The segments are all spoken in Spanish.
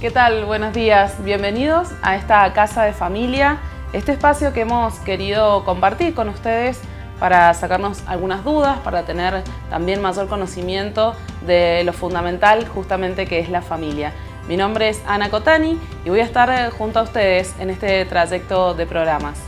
¿Qué tal? Buenos días. Bienvenidos a esta Casa de Familia, este espacio que hemos querido compartir con ustedes para sacarnos algunas dudas, para tener también mayor conocimiento de lo fundamental justamente que es la familia. Mi nombre es Ana Cotani y voy a estar junto a ustedes en este trayecto de programas.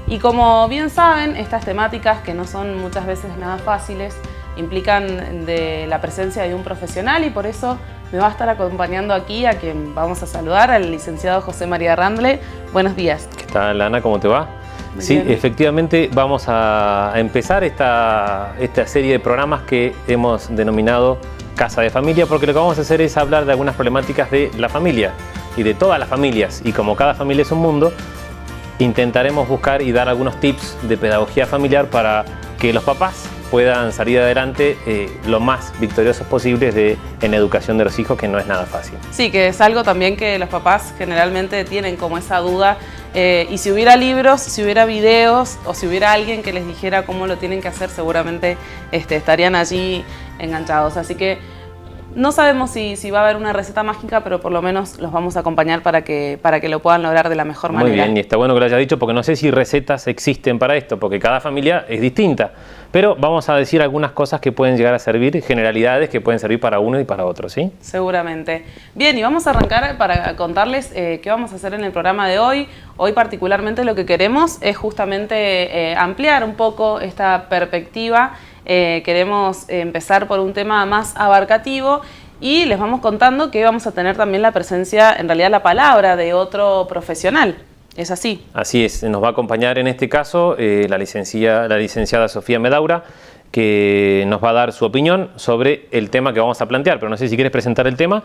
Y como bien saben, estas temáticas, que no son muchas veces nada fáciles, implican de la presencia de un profesional y por eso me va a estar acompañando aquí a quien vamos a saludar, al licenciado José María Randle. Buenos días. ¿Qué tal, Ana? ¿Cómo te va? Muy sí, bien. Efectivamente vamos a empezar esta serie de programas que hemos denominado Casa de Familia, porque lo que vamos a hacer es hablar de algunas problemáticas de la familia y de todas las familias. Y como cada familia es un mundo, intentaremos buscar y dar algunos tips de pedagogía familiar para que los papás puedan salir adelante lo más victoriosos posibles en educación de los hijos, que no es nada fácil. Sí, que es algo también que los papás generalmente tienen como esa duda. Y si hubiera libros, si hubiera videos o si hubiera alguien que les dijera cómo lo tienen que hacer, seguramente estarían allí enganchados. Así que no sabemos si va a haber una receta mágica, pero por lo menos los vamos a acompañar para que lo puedan lograr de la mejor manera. Muy bien, y está bueno que lo hayas dicho, porque no sé si recetas existen para esto, porque cada familia es distinta. Pero vamos a decir algunas cosas que pueden llegar a servir, generalidades que pueden servir para uno y para otro, ¿sí? Seguramente. Bien, y vamos a arrancar para contarles qué vamos a hacer en el programa de hoy. Hoy particularmente lo que queremos es justamente ampliar un poco esta perspectiva. Queremos empezar por un tema más abarcativo y les vamos contando que vamos a tener también la presencia, en realidad la palabra de otro profesional. ¿Es así? Así es, nos va a acompañar en este caso la licenciada Sofía Medaura, que nos va a dar su opinión sobre el tema que vamos a plantear, pero no sé si quieres presentar el tema.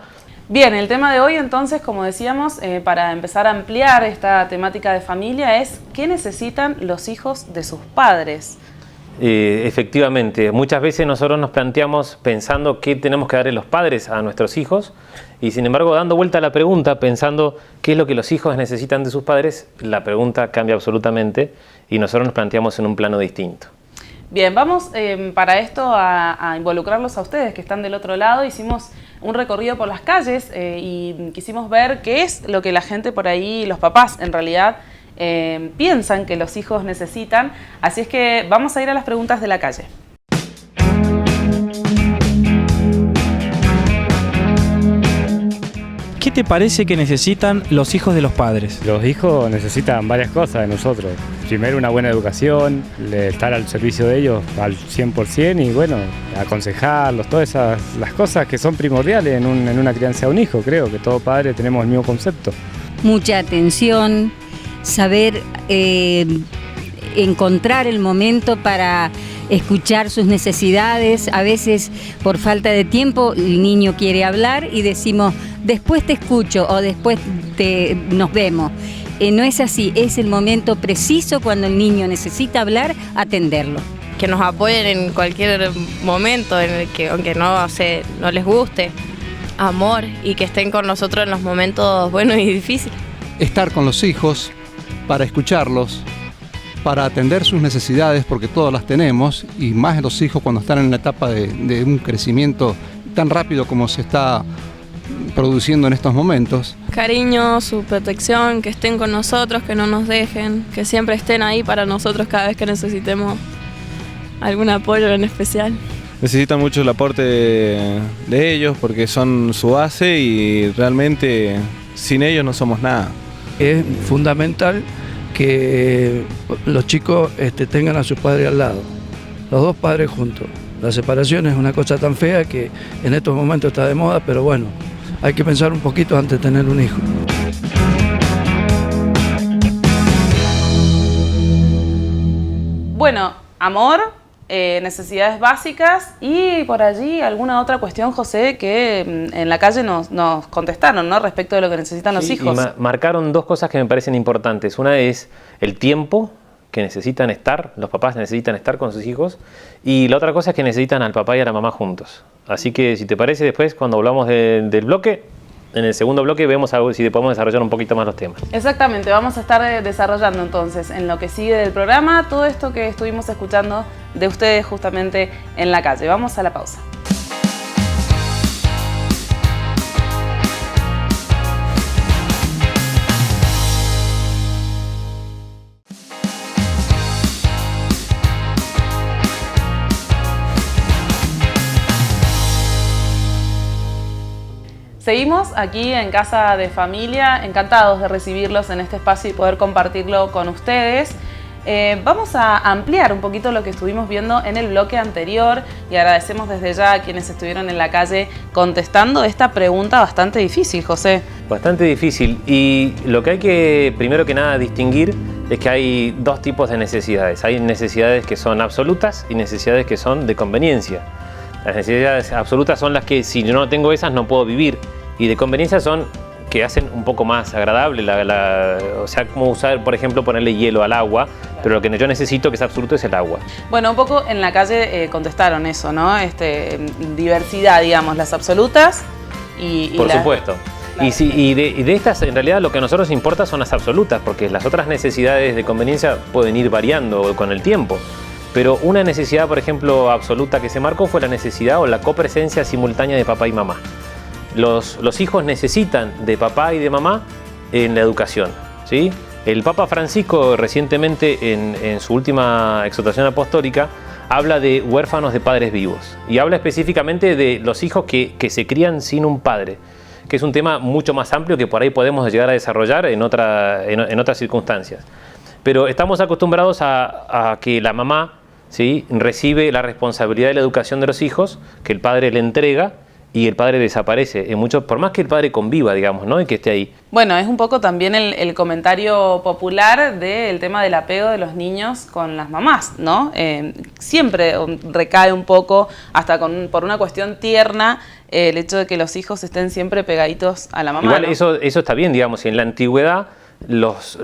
Bien, el tema de hoy entonces, como decíamos, para empezar a ampliar esta temática de familia es ¿qué necesitan los hijos de sus padres? Efectivamente, muchas veces nosotros nos planteamos pensando qué tenemos que darle los padres a nuestros hijos y sin embargo dando vuelta a la pregunta, pensando qué es lo que los hijos necesitan de sus padres, la pregunta cambia absolutamente y nosotros nos planteamos en un plano distinto. Bien, vamos para esto a involucrarlos a ustedes que están del otro lado. Hicimos un recorrido por las calles y quisimos ver qué es lo que la gente por ahí, los papás en realidad, piensan que los hijos necesitan, así es que vamos a ir a las preguntas de la calle. ¿Qué te parece que necesitan los hijos de los padres? Los hijos necesitan varias cosas de nosotros. Primero, una buena educación, estar al servicio de ellos al 100% y bueno, aconsejarlos, todas las cosas que son primordiales en una crianza de un hijo. Creo que todo padre tenemos el mismo concepto. Mucha atención, saber encontrar el momento para escuchar sus necesidades. A veces por falta de tiempo el niño quiere hablar y decimos después te escucho o después nos vemos. No es así, es el momento preciso cuando el niño necesita hablar, atenderlo. Que nos apoyen en cualquier momento en el que, aunque no les guste, amor, y que estén con nosotros en los momentos buenos y difíciles. Estar con los hijos, para escucharlos, para atender sus necesidades, porque todas las tenemos, y más los hijos cuando están en la etapa de un crecimiento tan rápido como se está produciendo en estos momentos. Cariño, su protección, que estén con nosotros, que no nos dejen, que siempre estén ahí para nosotros cada vez que necesitemos algún apoyo en especial. Necesitan mucho el aporte de ellos porque son su base y realmente sin ellos no somos nada. Es fundamental que los chicos tengan a sus padres al lado, los dos padres juntos. La separación es una cosa tan fea que en estos momentos está de moda, pero bueno, hay que pensar un poquito antes de tener un hijo. Bueno, amor, necesidades básicas y por allí alguna otra cuestión, José, que en la calle nos contestaron, ¿no? Respecto de lo que necesitan los hijos. Y marcaron dos cosas que me parecen importantes. Una es el tiempo que necesitan estar, los papás necesitan estar con sus hijos, y la otra cosa es que necesitan al papá y a la mamá juntos. Así que si te parece, después cuando hablamos del bloque, en el segundo bloque vemos algo, si podemos desarrollar un poquito más los temas. Exactamente, vamos a estar desarrollando entonces en lo que sigue del programa todo esto que estuvimos escuchando de ustedes justamente en la calle. Vamos a la pausa. Seguimos aquí en Casa de Familia, encantados de recibirlos en este espacio y poder compartirlo con ustedes. Vamos a ampliar un poquito lo que estuvimos viendo en el bloque anterior y agradecemos desde ya a quienes estuvieron en la calle contestando esta pregunta bastante difícil, José. Bastante difícil, y lo que hay que primero que nada distinguir es que hay dos tipos de necesidades. Hay necesidades que son absolutas y necesidades que son de conveniencia. Las necesidades absolutas son las que si yo no tengo esas no puedo vivir, y de conveniencia son que hacen un poco más agradable, o sea, como usar, por ejemplo, ponerle hielo al agua, pero lo que yo necesito que es absoluto es el agua. Bueno, un poco en la calle contestaron eso, ¿no? Diversidad, digamos, las absolutas y por supuesto. Claro. Y de estas, en realidad, lo que a nosotros importa son las absolutas, porque las otras necesidades de conveniencia pueden ir variando con el tiempo. Pero una necesidad, por ejemplo, absoluta que se marcó fue la necesidad o la copresencia simultánea de papá y mamá. Los hijos necesitan de papá y de mamá en la educación, ¿sí? El Papa Francisco recientemente en su última exhortación apostólica habla de huérfanos de padres vivos y habla específicamente de los hijos que se crían sin un padre, que es un tema mucho más amplio que por ahí podemos llegar a desarrollar en otras circunstancias. Pero estamos acostumbrados a que la mamá, ¿sí?, recibe la responsabilidad de la educación de los hijos, que el padre le entrega, y el padre desaparece, por más que el padre conviva, digamos, ¿no?, y que esté ahí. Bueno, es un poco también el comentario popular del tema del apego de los niños con las mamás, ¿no? Siempre recae un poco, hasta por una cuestión tierna, el hecho de que los hijos estén siempre pegaditos a la mamá. Igual, ¿no? eso está bien, digamos, en la antigüedad las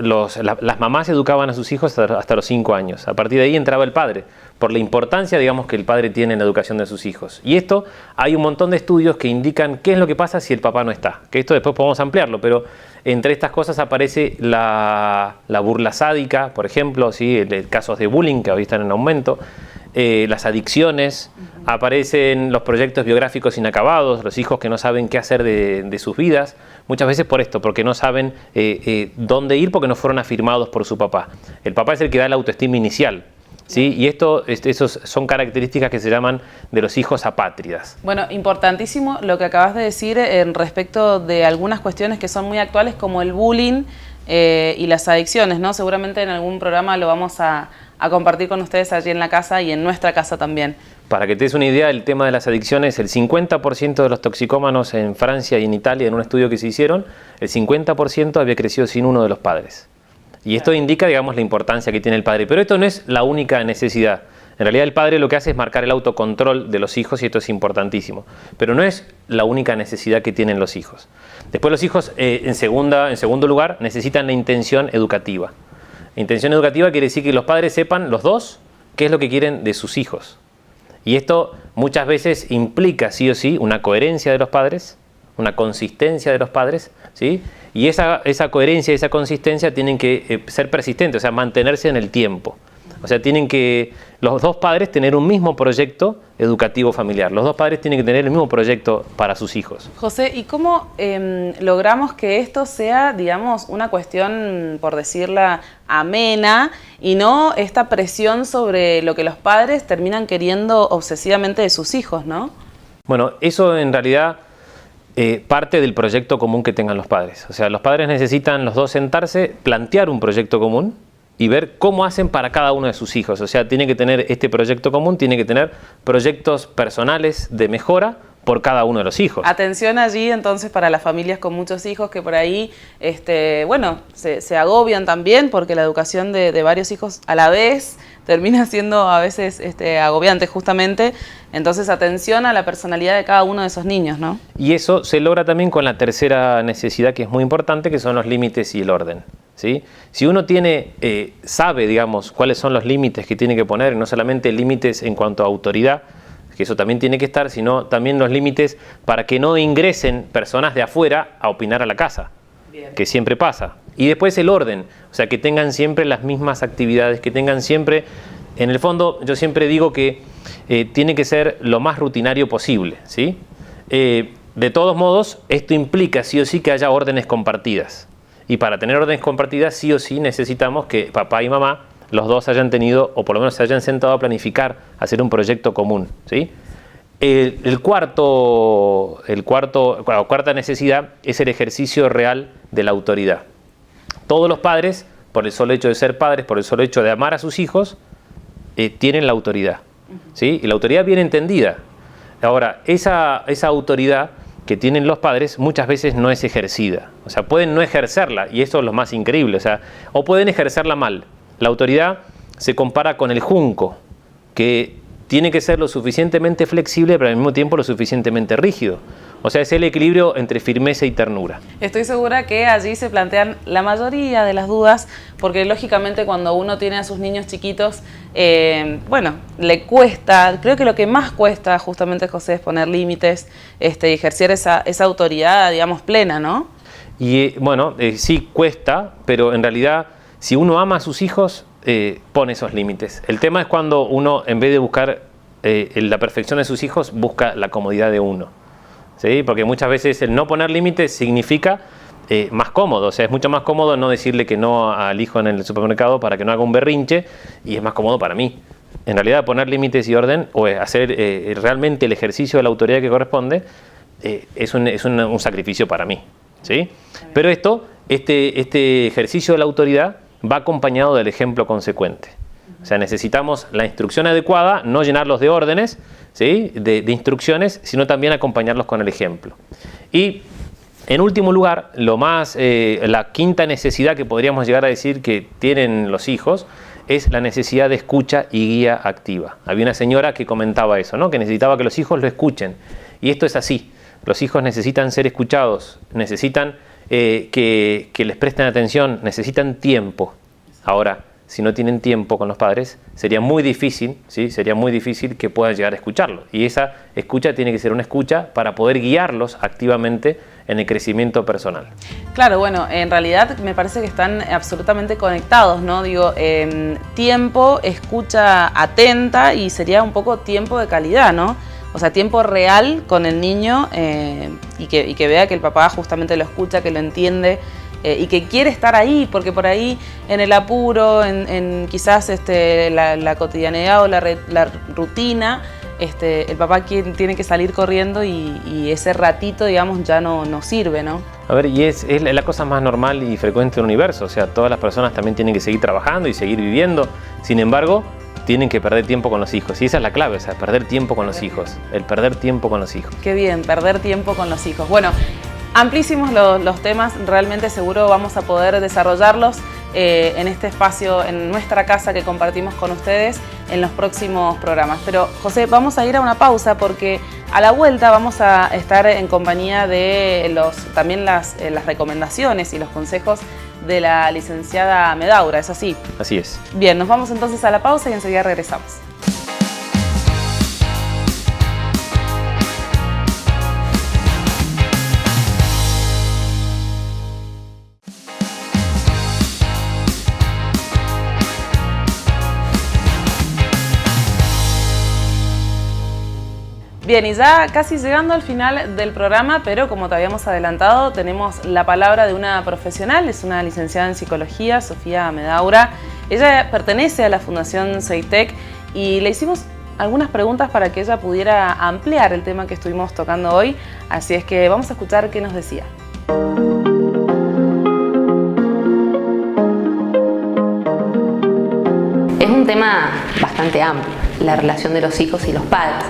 mamás educaban a sus hijos hasta los 5 años. A partir de ahí entraba el padre, por la importancia, digamos, que el padre tiene en la educación de sus hijos. Y esto, hay un montón de estudios que indican qué es lo que pasa si el papá no está. Que esto después podemos ampliarlo, pero entre estas cosas aparece la burla sádica, por ejemplo, ¿sí?, casos de bullying que hoy están en aumento, las adicciones, aparecen los proyectos biográficos inacabados, los hijos que no saben qué hacer de sus vidas, muchas veces por esto, porque no saben dónde ir porque no fueron afirmados por su papá. El papá es el que da la autoestima inicial, ¿sí? Y esos son características que se llaman de los hijos apátridas. Bueno, importantísimo lo que acabas de decir respecto de algunas cuestiones que son muy actuales, como el bullying y las adicciones, ¿no? Seguramente en algún programa lo vamos a compartir con ustedes allí en la casa y en nuestra casa también. Para que te des una idea, el tema de las adicciones, el 50% de los toxicómanos en Francia y en Italia, en un estudio que se hicieron, el 50% había crecido sin uno de los padres. Y esto indica, digamos, la importancia que tiene el padre. Pero esto no es la única necesidad. En realidad el padre lo que hace es marcar el autocontrol de los hijos y esto es importantísimo. Pero no es la única necesidad que tienen los hijos. Después los hijos, en segundo lugar, necesitan la intención educativa. Intención educativa quiere decir que los padres sepan, los dos, qué es lo que quieren de sus hijos. Y esto muchas veces implica, sí o sí, una coherencia de los padres, una consistencia de los padres, ¿sí? Y esa coherencia y esa consistencia tienen que ser persistentes, o sea, mantenerse en el tiempo. O sea, tienen que los dos padres tener un mismo proyecto educativo familiar. Los dos padres tienen que tener el mismo proyecto para sus hijos. José, ¿y cómo logramos que esto sea, digamos, una cuestión, por decirla, amena y no esta presión sobre lo que los padres terminan queriendo obsesivamente de sus hijos, ¿no? Bueno, eso en realidad parte del proyecto común que tengan los padres. O sea, los padres necesitan los dos sentarse, plantear un proyecto común y ver cómo hacen para cada uno de sus hijos. O sea, tiene que tener este proyecto común, tiene que tener proyectos personales de mejora por cada uno de los hijos. Atención allí entonces para las familias con muchos hijos que por ahí, bueno, se agobian también porque la educación de varios hijos a la vez termina siendo a veces agobiante justamente. Entonces atención a la personalidad de cada uno de esos niños, ¿no? Y eso se logra también con la tercera necesidad que es muy importante, que son los límites y el orden, ¿sí? Si uno sabe, digamos, cuáles son los límites que tiene que poner, no solamente límites en cuanto a autoridad, que eso también tiene que estar, sino también los límites para que no ingresen personas de afuera a opinar a la casa, bien, que siempre pasa. Y después el orden, o sea, que tengan siempre las mismas actividades, que tengan siempre, en el fondo, yo siempre digo que tiene que ser lo más rutinario posible, ¿sí? De todos modos, esto implica sí o sí que haya órdenes compartidas. Y para tener órdenes compartidas, sí o sí necesitamos que papá y mamá, los dos hayan tenido, o por lo menos se hayan sentado a planificar, hacer un proyecto común, ¿sí? La cuarta necesidad es el ejercicio real de la autoridad. Todos los padres, por el solo hecho de ser padres, por el solo hecho de amar a sus hijos, tienen la autoridad, ¿sí? Y la autoridad bien entendida. Ahora, esa autoridad que tienen los padres muchas veces no es ejercida. O sea, pueden no ejercerla, y esto es lo más increíble. O pueden ejercerla mal. La autoridad se compara con el junco, que tiene que ser lo suficientemente flexible, pero al mismo tiempo lo suficientemente rígido. O sea, es el equilibrio entre firmeza y ternura. Estoy segura que allí se plantean la mayoría de las dudas, porque lógicamente cuando uno tiene a sus niños chiquitos, le cuesta, creo que lo que más cuesta justamente, José, es poner límites, ejercer esa autoridad, digamos, plena, ¿no? Y sí cuesta, pero en realidad, si uno ama a sus hijos, pone esos límites. El tema es cuando uno, en vez de buscar la perfección de sus hijos, busca la comodidad de uno. ¿Sí? Porque muchas veces el no poner límites significa más cómodo. O sea, es mucho más cómodo no decirle que no al hijo en el supermercado para que no haga un berrinche, y es más cómodo para mí. En realidad, poner límites y orden, o hacer realmente el ejercicio de la autoridad que corresponde, es un sacrificio para mí. ¿Sí? Pero este ejercicio de la autoridad va acompañado del ejemplo consecuente. O sea, necesitamos la instrucción adecuada, no llenarlos de órdenes, ¿sí? de instrucciones, sino también acompañarlos con el ejemplo. Y en último lugar, la quinta necesidad que podríamos llegar a decir que tienen los hijos es la necesidad de escucha y guía activa. Había una señora que comentaba eso, ¿no? Que necesitaba que los hijos lo escuchen. Y esto es así. Los hijos necesitan ser escuchados, necesitan que les presten atención, necesitan tiempo. Ahora, si no tienen tiempo con los padres, sería muy difícil, ¿sí? Sería muy difícil que puedan llegar a escucharlos. Y esa escucha tiene que ser una escucha para poder guiarlos activamente en el crecimiento personal. Claro, bueno, en realidad me parece que están absolutamente conectados, ¿no? Digo, tiempo, escucha atenta, y sería un poco tiempo de calidad, ¿no? O sea, tiempo real con el niño, y que vea que el papá justamente lo escucha, que lo entiende, y que quiere estar ahí, porque por ahí en el apuro, en quizás la cotidianidad o la rutina, el papá tiene que salir corriendo, y ese ratito, digamos, ya no sirve, ¿no? A ver, y es la cosa más normal y frecuente del universo. O sea, todas las personas también tienen que seguir trabajando y seguir viviendo. Sin embargo, tienen que perder tiempo con los hijos. Y esa es la clave, o sea, perder tiempo con los hijos. El perder tiempo con los hijos. Qué bien, perder tiempo con los hijos. Bueno, amplísimos los temas, realmente seguro vamos a poder desarrollarlos en este espacio, en nuestra casa que compartimos con ustedes en los próximos programas. Pero, José, vamos a ir a una pausa, porque a la vuelta vamos a estar en compañía de también las recomendaciones y los consejos de la licenciada Medaura, ¿es así? Así es. Bien, nos vamos entonces a la pausa y enseguida regresamos. Bien, y ya casi llegando al final del programa, pero como te habíamos adelantado, tenemos la palabra de una profesional, es una licenciada en psicología, Sofía Medaura. Ella pertenece a la Fundación Ceitec, y le hicimos algunas preguntas para que ella pudiera ampliar el tema que estuvimos tocando hoy, así es que vamos a escuchar qué nos decía. Es un tema bastante amplio, la relación de los hijos y los padres.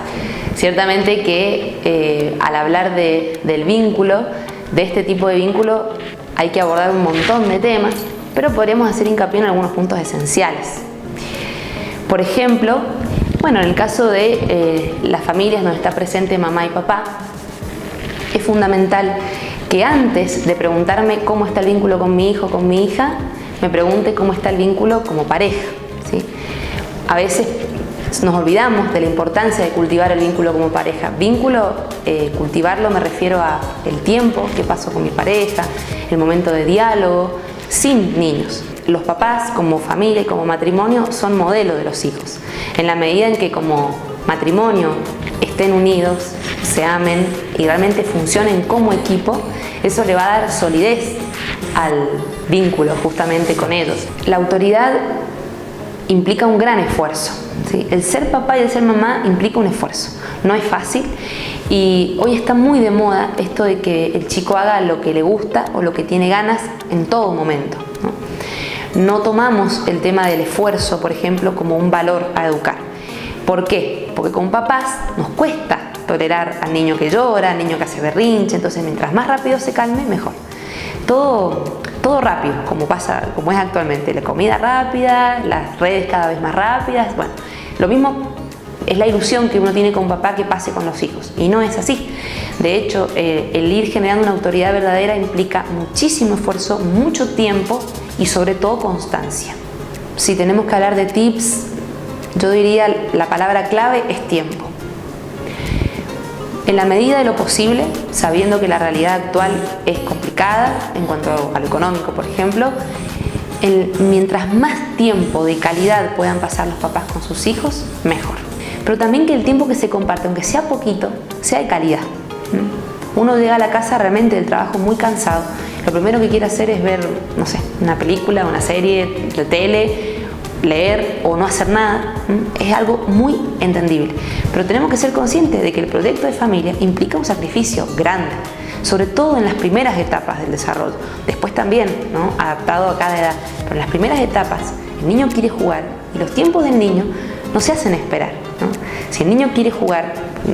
Ciertamente que al hablar del vínculo, de este tipo de vínculo, hay que abordar un montón de temas, pero podríamos hacer hincapié en algunos puntos esenciales. Por ejemplo, en el caso de las familias donde está presente mamá y papá, es fundamental que antes de preguntarme cómo está el vínculo con mi hijo o con mi hija, me pregunte cómo está el vínculo como pareja, ¿sí? A veces nos olvidamos de la importancia de cultivar el vínculo como pareja. Cultivarlo me refiero a el tiempo que paso con mi pareja, el momento de diálogo, sin niños. Los papás como familia y como matrimonio son modelo de los hijos. En la medida en que como matrimonio estén unidos, se amen y realmente funcionen como equipo, eso le va a dar solidez al vínculo justamente con ellos. La autoridad implica un gran esfuerzo, ¿sí? El ser papá y el ser mamá implica un esfuerzo, no es fácil, y hoy está muy de moda esto de que el chico haga lo que le gusta o lo que tiene ganas en todo momento, ¿no? No tomamos el tema del esfuerzo, por ejemplo, como un valor a educar. ¿Por qué? Porque con papás nos cuesta tolerar al niño que llora, al niño que hace berrinche, entonces mientras más rápido se calme, mejor. Todo rápido, como es actualmente, la comida rápida, las redes cada vez más rápidas, bueno, lo mismo es la ilusión que uno tiene con papá que pase con los hijos, y no es así. De hecho, el ir generando una autoridad verdadera implica muchísimo esfuerzo, mucho tiempo y sobre todo constancia. Si tenemos que hablar de tips, yo diría la palabra clave es tiempo. En la medida de lo posible, sabiendo que la realidad actual es complicada en cuanto a lo económico, por ejemplo, mientras más tiempo de calidad puedan pasar los papás con sus hijos, mejor. Pero también que el tiempo que se comparte, aunque sea poquito, sea de calidad. Uno llega a la casa realmente del trabajo muy cansado. Lo primero que quiere hacer es ver, no sé, una película, una serie de tele, leer o no hacer nada. Es algo muy entendible. Pero tenemos que ser conscientes de que el proyecto de familia implica un sacrificio grande, sobre todo en las primeras etapas del desarrollo. Después también, ¿no?, adaptado a cada edad. Pero en las primeras etapas, el niño quiere jugar y los tiempos del niño no se hacen esperar, ¿no? Si el niño quiere jugar,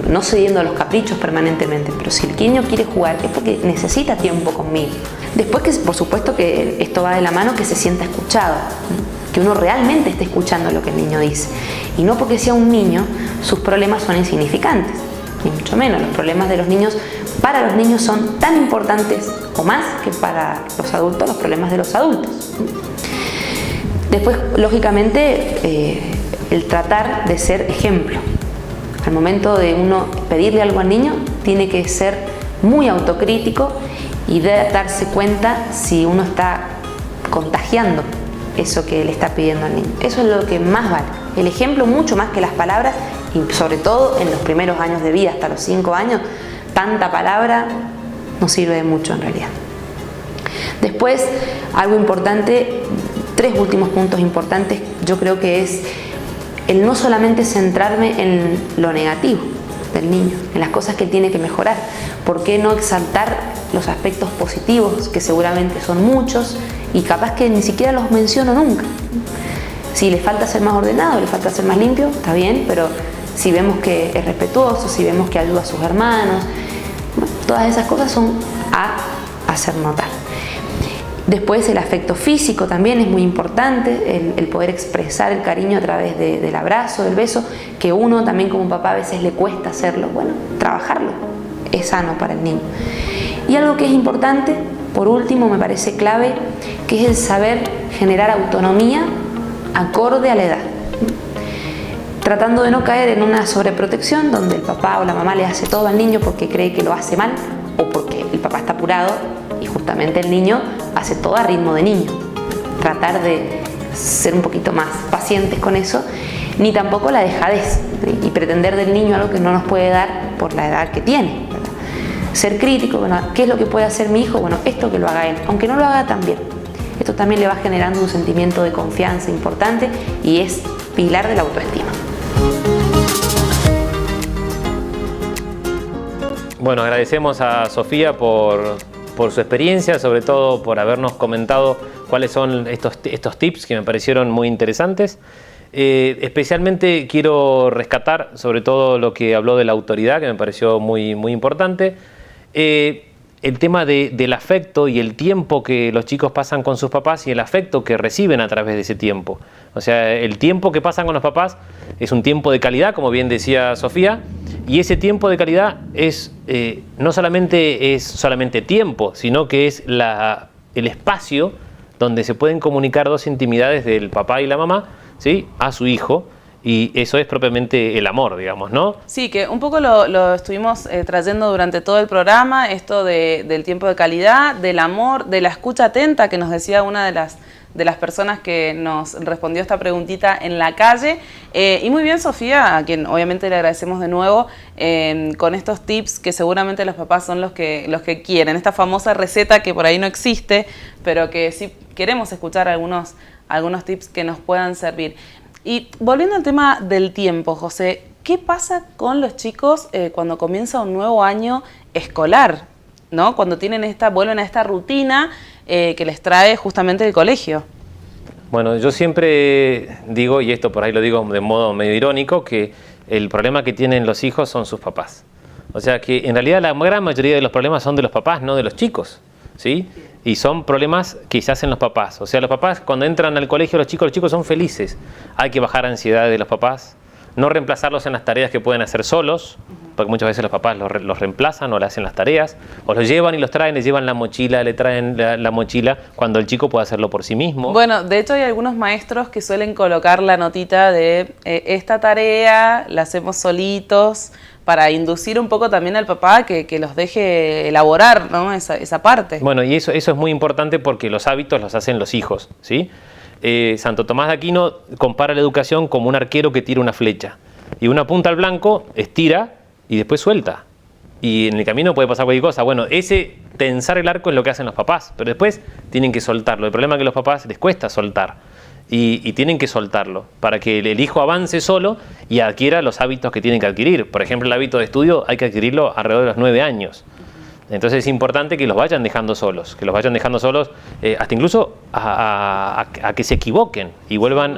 no cediendo a los caprichos permanentemente, pero si el niño quiere jugar es porque necesita tiempo conmigo. Después, que por supuesto que esto va de la mano, que se sienta escuchado, ¿no?, que uno realmente esté escuchando lo que el niño dice. Y no porque sea un niño, sus problemas son insignificantes, ni mucho menos. Los problemas de los niños, para los niños, son tan importantes o más que para los adultos los problemas de los adultos. Después, lógicamente, el tratar de ser ejemplo. Al momento de uno pedirle algo al niño, tiene que ser muy autocrítico y darse cuenta si uno está contagiando eso que le está pidiendo al niño. Eso es lo que más vale. El ejemplo, mucho más que las palabras, y sobre todo en los primeros años de vida, hasta los 5 años, tanta palabra no sirve de mucho en realidad. Después, algo importante, 3 últimos puntos importantes, yo creo que es el no solamente centrarme en lo negativo del niño, en las cosas que él tiene que mejorar. ¿Por qué no exaltar los aspectos positivos, que seguramente son muchos y capaz que ni siquiera los menciono nunca? Si le falta ser más ordenado, le falta ser más limpio, está bien, pero si vemos que es respetuoso, si vemos que ayuda a sus hermanos, bueno, todas esas cosas son a hacer notar. Después, el afecto físico también es muy importante, el poder expresar el cariño a través del abrazo, del beso, que uno también como papá a veces le cuesta hacerlo. Bueno, trabajarlo es sano para el niño. Y algo que es importante, por último, me parece clave, que es el saber generar autonomía acorde a la edad, tratando de no caer en una sobreprotección donde el papá o la mamá le hace todo al niño porque cree que lo hace mal o porque el papá está apurado y justamente el niño hace todo a ritmo de niño. Tratar de ser un poquito más pacientes con eso, ni tampoco la dejadez y pretender del niño algo que no nos puede dar por la edad que tiene, ¿verdad? Ser crítico, bueno, ¿qué es lo que puede hacer mi hijo? Bueno, esto que lo haga él, aunque no lo haga tan bien. Esto también le va generando un sentimiento de confianza importante y es pilar de la autoestima. Bueno, agradecemos a Sofía por su experiencia, sobre todo por habernos comentado cuáles son estos tips que me parecieron muy interesantes. Especialmente quiero rescatar sobre todo lo que habló de la autoridad, que me pareció muy, muy importante. El tema del afecto y el tiempo que los chicos pasan con sus papás y el afecto que reciben a través de ese tiempo. O sea, el tiempo que pasan con los papás es un tiempo de calidad, como bien decía Sofía, y ese tiempo de calidad es no solamente tiempo, sino que es el espacio donde se pueden comunicar 2 intimidades del papá y la mamá, ¿sí?, a su hijo. Y eso es propiamente el amor, digamos, ¿no? Sí, que un poco lo estuvimos trayendo durante todo el programa, esto del tiempo de calidad, del amor, de la escucha atenta, que nos decía una de las personas que nos respondió esta preguntita en la calle. Y muy bien, Sofía, a quien obviamente le agradecemos de nuevo, con estos tips que seguramente los papás son los que quieren. Esta famosa receta que por ahí no existe, pero que sí queremos escuchar algunos tips que nos puedan servir. Y volviendo al tema del tiempo, José, ¿qué pasa con los chicos cuando comienza un nuevo año escolar, ¿no? Cuando vuelven a esta rutina que les trae justamente el colegio? Bueno, yo siempre digo, y esto por ahí lo digo de modo medio irónico, que el problema que tienen los hijos son sus papás. O sea que en realidad la gran mayoría de los problemas son de los papás, no de los chicos, ¿sí? Y son problemas que se hacen los papás. O sea, los papás cuando entran al colegio, los chicos son felices. Hay que bajar ansiedad de los papás, no reemplazarlos en las tareas que pueden hacer solos, porque muchas veces los papás los reemplazan o le hacen las tareas, o los llevan y los traen, les llevan la mochila, le traen la mochila, cuando el chico puede hacerlo por sí mismo. Bueno, de hecho hay algunos maestros que suelen colocar la notita de esta tarea la hacemos solitos, para inducir un poco también al papá que los deje elaborar, ¿no? esa parte. Bueno, y eso es muy importante porque los hábitos los hacen los hijos, ¿sí? Santo Tomás de Aquino compara la educación como un arquero que tira una flecha. Y uno apunta al blanco, estira y después suelta. Y en el camino puede pasar cualquier cosa. Bueno, ese tensar el arco es lo que hacen los papás, pero después tienen que soltarlo. El problema es que a los papás les cuesta soltar. Y tienen que soltarlo para que el hijo avance solo y adquiera los hábitos que tienen que adquirir. Por ejemplo, el hábito de estudio hay que adquirirlo alrededor de los 9 años. Entonces es importante que los vayan dejando solos, hasta incluso a que se equivoquen y vuelvan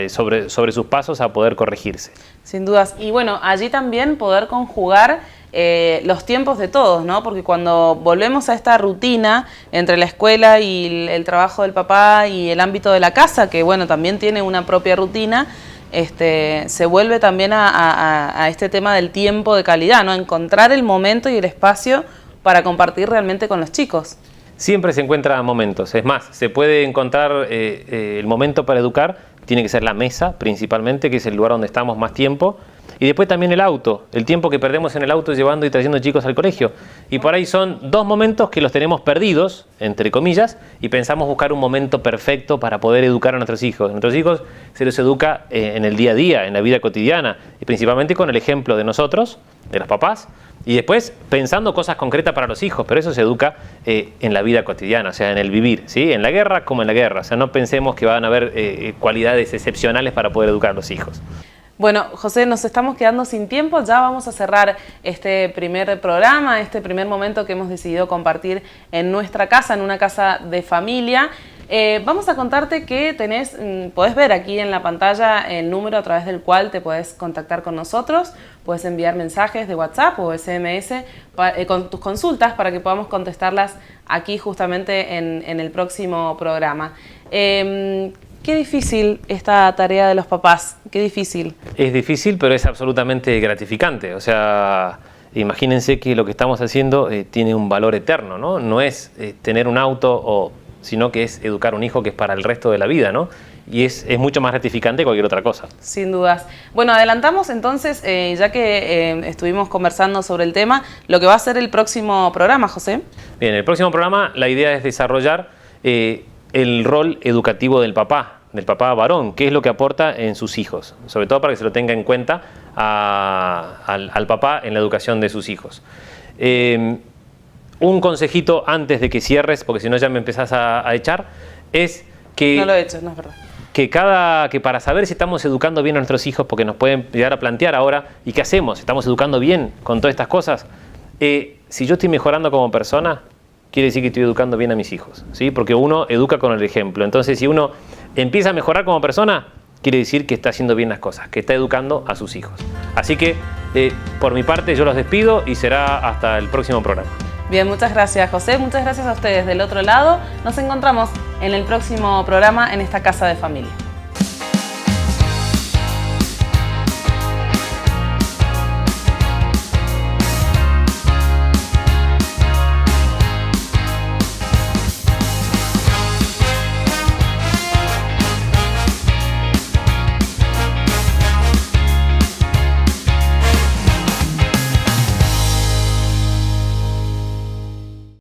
sobre sus pasos a poder corregirse. Sin dudas. Y bueno, allí también poder conjugar los tiempos de todos, ¿no? Porque cuando volvemos a esta rutina entre la escuela y el trabajo del papá y el ámbito de la casa, que bueno, también tiene una propia rutina, se vuelve también a este tema del tiempo de calidad, ¿no? Encontrar el momento y el espacio para compartir realmente con los chicos. Siempre se encuentran momentos, es más, se puede encontrar el momento para educar, tiene que ser la mesa principalmente, que es el lugar donde estamos más tiempo, y después también el auto, el tiempo que perdemos en el auto llevando y trayendo chicos al colegio. Y por ahí son 2 momentos que los tenemos perdidos, entre comillas, y pensamos buscar un momento perfecto para poder educar a nuestros hijos. A nuestros hijos se los educa en el día a día, en la vida cotidiana, y principalmente con el ejemplo de nosotros, de los papás, y después pensando cosas concretas para los hijos, pero eso se educa en la vida cotidiana, o sea, en el vivir, ¿sí? En la guerra como en la guerra, o sea, no pensemos que van a haber cualidades excepcionales para poder educar a los hijos. Bueno, José, nos estamos quedando sin tiempo, ya vamos a cerrar este primer programa, este primer momento que hemos decidido compartir en nuestra casa, en una casa de familia. Vamos a contarte que podés ver aquí en la pantalla el número a través del cual te podés contactar con nosotros, puedes enviar mensajes de WhatsApp o SMS con tus consultas para que podamos contestarlas aquí justamente en el próximo programa. Qué difícil esta tarea de los papás, qué difícil. Es difícil, pero es absolutamente gratificante. O sea, imagínense que lo que estamos haciendo tiene un valor eterno, ¿no? No es tener un auto, sino que es educar un hijo que es para el resto de la vida, ¿no? Y es mucho más gratificante que cualquier otra cosa. Sin dudas. Bueno, adelantamos entonces, ya que estuvimos conversando sobre el tema, lo que va a ser el próximo programa, José. Bien, el próximo programa, la idea es desarrollar el rol educativo del papá varón, qué es lo que aporta en sus hijos, sobre todo para que se lo tenga en cuenta al papá en la educación de sus hijos. Un consejito antes de que cierres, porque si no ya me empezás a echar, es que... No lo he hecho, no es verdad. Que para saber si estamos educando bien a nuestros hijos, porque nos pueden llegar a plantear ahora, ¿y qué hacemos? ¿Estamos educando bien con todas estas cosas? Si yo estoy mejorando como persona, quiere decir que estoy educando bien a mis hijos, ¿sí? Porque uno educa con el ejemplo. Entonces, si uno empieza a mejorar como persona, quiere decir que está haciendo bien las cosas, que está educando a sus hijos. Así que, por mi parte, yo los despido y será hasta el próximo programa. Bien, muchas gracias, José. Muchas gracias a ustedes del otro lado. Nos encontramos en el próximo programa en esta casa de familia.